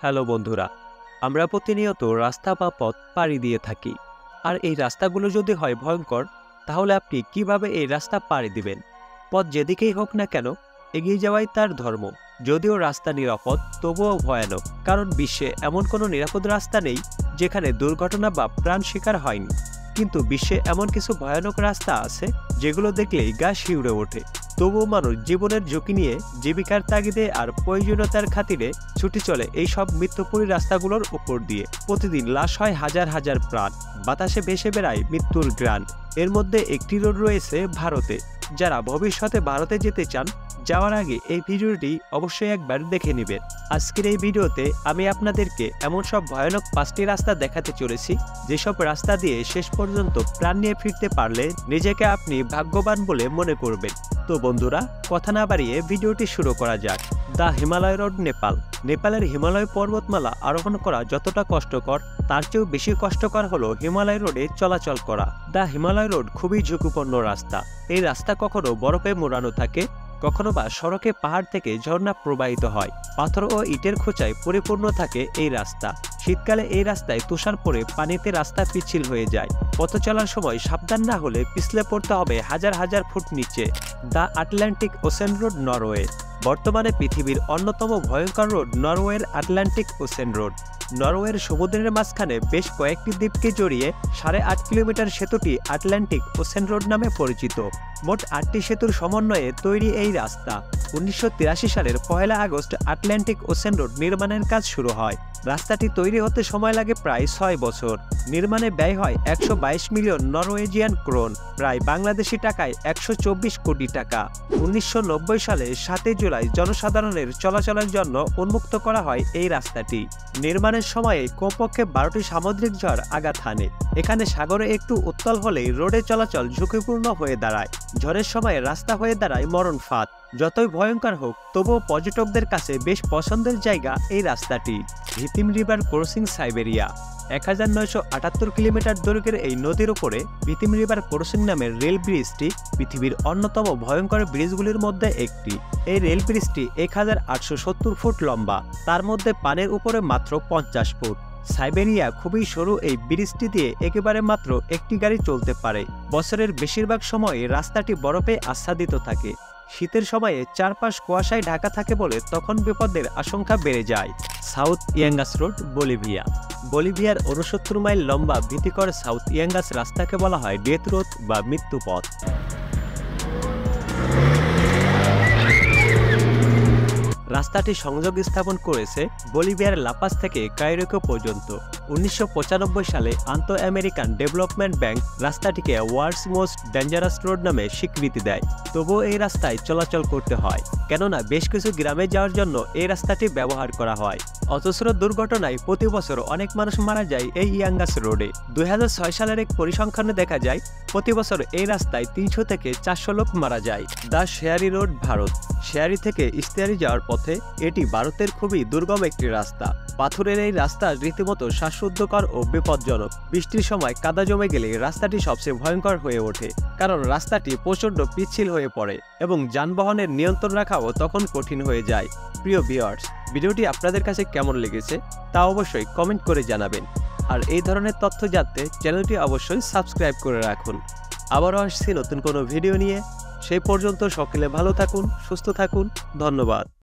Hello বন্ধুরা, আমরা প্রতিনিয়ত রাস্তা বা পথ পাড়ি দিয়ে থাকি। আর এই রাস্তাগুলো যদি হয় ভয়ঙ্কর, তাহলে আপনি কিভাবে এই রাস্তা পাড়ি দিবেন? পথ যেদিকেই হোক না কেন, এগিয়ে যাওয়াই তার ধর্ম। যদিও রাস্তা নিরাপদ, তবুও ভয়ানক, কারণ বিশ্বে এমন কোনো নিরাপদ রাস্তা নেই যেখানে দুর্ঘটনা বা প্রাণ শিকার হয়নি। কিন্তু বিশ্বে এমন কিছু ভয়ানক রাস্তা আছে যেগুলো দেখলেই গা শিউরে ওঠে। তবুও মানুষ জীবনের ঝুঁকি নিয়ে জীবিকার তাগিদে আর প্রয়োজনীয়তার খাতিরে ছুটি চলে এই সব মৃত্যুপুরী রাস্তাগুলোর উপর দিয়ে। প্রতিদিন লাশ হয় হাজার হাজার প্রাণ, বাতাসে ভেসে বেড়ায় মৃত্যুর গ্রাণ। এর মধ্যে একটি রোড রয়েছে ভারতে। যারা ভবিষ্যতে ভারতে যেতে চান, যাওয়ার আগে এই ভিডিওটি অবশ্যই একবার দেখে নেবেন। আজকের এই ভিডিওতে আমি আপনাদেরকে এমন সব ভয়ানক 5টি রাস্তা দেখাতে চলেছি, যেসব রাস্তা দিয়ে শেষ পর্যন্ত প্রাণ নিয়ে ফিরতে পারলে নিজেকে আপনি ভাগ্যবান বলে মনে করবেন। তো বন্ধুরা, কথা না বাড়িয়ে ভিডিওটি শুরু করা যাক। The Himalaya road, Nepal. নেপালের হিমালয় পর্বতমালা আরোহণ করা যতটা কষ্টকর, তার চেয়েও বেশি কষ্টকর হলো হিমালয় রোডে চলাচল করা। দ্য হিমালয় রোড খুবই ঝুঁকিপূর্ণ রাস্তা। এই রাস্তা কখনো বরফে মোড়ানো থাকে, কখনো বা সড়কে পাহাড় থেকে ঝর্ণা প্রবাহিত হয়। পাথর ও ইটের খোঁচায় পরিপূর্ণ থাকে এই রাস্তা। শীতকালে এই রাস্তায় তুষার পড়ে পানিতে রাস্তা পিচ্ছিল হয়ে যায়। পথ চলার সময় সাবধান না হলে পিছলে পড়তে হবে হাজার হাজার ফুট নিচে। The Atlantic ocean road, Norway. বর্তমানে পৃথিবীর অন্যতম ভয়ঙ্কর রোড নরওয়ের আটলান্টিক ওশেন রোড। নরওয়ের সমুদ্রের মাঝখানে বেশ কয়েকটি দ্বীপকে জড়িয়ে 8.5 কিলোমিটার সেতুটি আটলান্টিক ওশেন রোড নামে পরিচিত। মোট 8টি সেতুর সমন্বয়ে তৈরি এই রাস্তা। 1983 সালের 1 আগস্ট আটলান্টিক ওশেন রোড নির্মাণের কাজ শুরু হয়। রাস্তাটি তৈরি হতে সময় লাগে প্রায় 6 বছর। নির্মাণে ব্যয় হয় 122 মিলিয়ন নরওয়েজিয়ান ক্রোন, প্রায় বাংলাদেশি টাকায় 124 কোটি টাকা। 1990 সালে 7 জুলাই জনসাধারণের চলাচলের জন্য উন্মুক্ত করা হয় এই রাস্তাটি। নির্মাণের সময়ে কমপক্ষে 12টি সামুদ্রিক ঝড় আঘাত হানে। এখানে সাগরে একটু উত্তাল হলেই রোডে চলাচল ঝুঁকিপূর্ণ হয়ে দাঁড়ায়। ঝড়ের সময় রাস্তা হয়ে দাঁড়ায় মরণ ফাঁদ। যতই ভয়ঙ্কর হোক, তবুও পর্যটকদের কাছে বেশ পছন্দের জায়গা এই রাস্তাটি। ভিতিম রিভার ক্রসিং, সাইবেরিয়া। 1978 কিলোমিটার দৈর্ঘ্যের এই নদীর উপরে ভিতিম রিভার ক্রসিং নামের রেল ব্রিজটি পৃথিবীর অন্যতম ভয়ঙ্কর ব্রিজগুলির মধ্যে একটি। এই রেল ব্রিজটি 1870 ফুট লম্বা, তার মধ্যে পানির উপরে মাত্র 50 ফুট। সাইবেরিয়া খুবই সরু এই ব্রিজটি দিয়ে একেবারে মাত্র একটি গাড়ি চলতে পারে। বছরের বেশিরভাগ সময়ে রাস্তাটি বরফে আচ্ছাদিত থাকে। শীতের সময়ে চারপাশ কুয়াশায় ঢাকা থাকে বলে তখন বিপদের আশঙ্কা বেড়ে যায়। South Yungas road, Bolivia. বলিভিয়ার 69 মাইল লম্বা ভীতিকর সাউথ ইয়াঙ্গাস রাস্তাকে বলা হয় ডেথ রোড বা মৃত্যু পথ। রাস্তাটি সংযোগ স্থাপন করেছে বলিভিয়ার লাপাস থেকে কায়রো পর্যন্ত। 1995 সালে আন্তঃ আমেরিকান ডেভেলপমেন্ট ব্যাংক রাস্তাটিকে ওয়ার্ল্ডস মোস্ট ডেঞ্জারাস রোড নামে স্বীকৃতি দেয়। তবুও এই রাস্তায় চলাচল করতে হয়, কেননা বেশ কিছু গ্রামে যাওয়ার জন্য এই রাস্তাটি ব্যবহার করা হয়। অজস্র দুর্ঘটনায় প্রতি বছর অনেক মানুষ মারা যায় এই ইয়াঙ্গাস রোডে। 2006 সালের এক পরিসংখ্যানে দেখা যায় প্রতি বছর এই রাস্তায় 300 থেকে 400 লোক মারা যায়। The Sheyari road, Bharat. শেয়ারি থেকে ইস্তিয়ারি যাওয়ার পথে এটি ভারতের খুবই দুর্গম একটি রাস্তা। পাথরের এই রাস্তা রীতিমতো শ্বাসরুদ্ধকর ও বিপজ্জনক। বৃষ্টির সময় কাদা জমে গেলে রাস্তাটি সবচেয়ে ভয়ঙ্কর হয়ে ওঠে, কারণ রাস্তাটি প্রচণ্ড পিচ্ছিল হয়ে পড়ে এবং যানবাহনের নিয়ন্ত্রণ রাখাও তখন কঠিন হয়ে যায়। প্রিয় ভিউয়ার্স, ভিডিওটি আপনাদের কাছে কেমন লেগেছে তা অবশ্যই কমেন্ট করে জানাবেন। আর এই ধরনের তথ্য জানতে চ্যানেলটি অবশ্যই সাবস্ক্রাইব করে রাখুন। আবারও আসছি নতুন কোনো ভিডিও নিয়ে। সেই পর্যন্ত সকলে ভালো থাকুন, সুস্থ থাকুন। ধন্যবাদ।